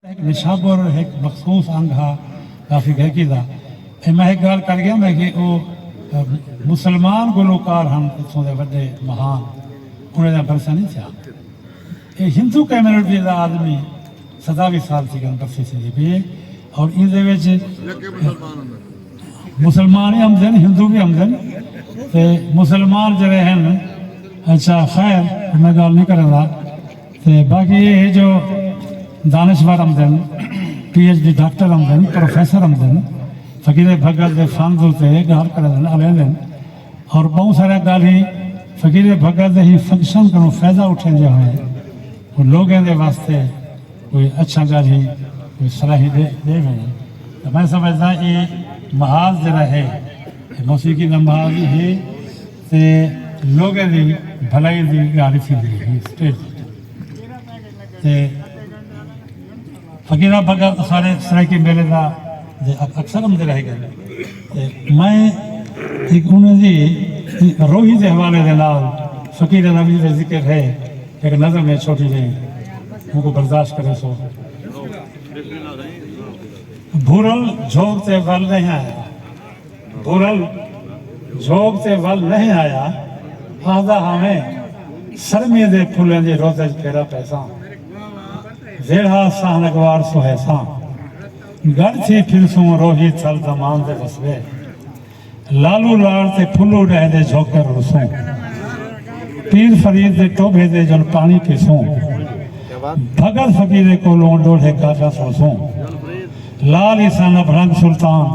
ایک نشابر ایک مخصوص انگ ہے کافی گہکی دا میں ایک گال کر گیا میں کہ وہ مسلمان گلوکار ہم اتوں کے وڈے مہان انہیں کا برسہ نہیں تھا یہ ہندو کمیونٹی کا آدمی 27 سال تھی گن برسی سے بھی اور ان مسلمان ہی آمدن ہندو بھی آمدن تے مسلمان جڑے ہیں اچھا خیر میں گال نہیں کروں گا تے باقی یہ جو دانشور آمدن پی ایچ ڈی ڈاکٹر آمدن پروفیسر آمدن فقیر بھگت دے فانزل تے گال کردن علیندن اور بہت سارا گال ہی فقیر بھگت دے ہی فنکشن کروں فائدہ اٹھیں جو ہیں وہ لوگوں دے واسطے کوئی اچھا گال ہی کوئی صلاحی دے میں تو میں سمجھتا یہ محاذ جڑا ہے موسیقی کا محاذ ہی ہے تے لوگوں دی بھلائی دی گال تھی دی اسٹیج تے فقیرہ بھگت سارے سرائکی میلے کا اکثر ہم دے رہ گئے میں ایک انہیں دی روحی دے حوالے دے نال فقیر نبی دے ذکر ہے ایک نظر میں چھوٹی نہیں ان کو برداشت کرے سو بھورل جھوگ تے ول نہیں آیا بھورل جھوگ تے ول نہیں آیا آدھا ہمیں سرمی دے پھولیں دے روزے پھیرا پیسہ زیڑھا سہنگوار سو ہے گڑ تھی پھر سوں روحی تھل زمان دے بسوے لالو لار تے پھلو رہ دے جھوکر رسوں پیر فرید دے ٹوبے دے جن پانی پیسوں بھگت فقیرے کو لون ڈوڑے کافا سوسوں لال عیسان ابھرنگ سلطان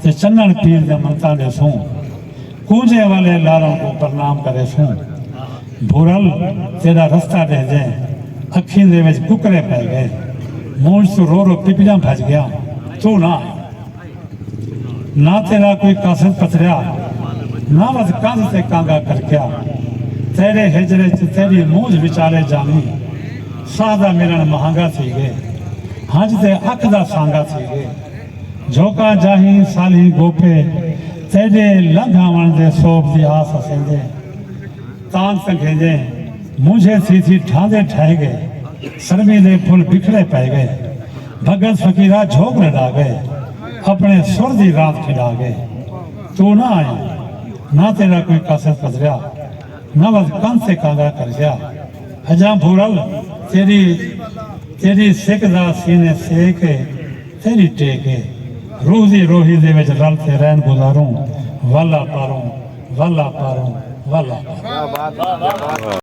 تے چنن پیر دے منتا دے سوں کوجے والے لالوں کو پرنام کرے سوں بھورل تیرا رستہ دے دے اکھیں دے وچ ککرے پہ گئے مونج تو رو رو پپیاں بھج گیا تو نہ تیرا کوئی قاصد پتریا نہ وز کاند تے کانگا کر گیا تیرے ہجرے تیری مونج بچارے جانی سادہ ملن مہنگا تھی گئے ہنج تے اک دا سانگا تھی گئے جھوکا جاہی سالی گوپے تیرے لنگھا ون دے سوپ دی آس اسیں دے تان سنگھے دے مجھے تھی ٹھاندے ٹھائے گئے سرمی دے پھول بکھڑے پہ گئے بھگت فقیرہ جھوک لڑا گئے اپنے سر دی رات کھڑا گئے تو نہ آیا نہ تیرا کوئی قاصد پتریا نہ وز کن سے کانگا کر گیا اجاں بھورل تیری سکھ دا سینے سیکے تیری ٹیکے روح دی روحی دے وچ رلتے رہن گزاروں والا پاروں والا پاروں والا پاروں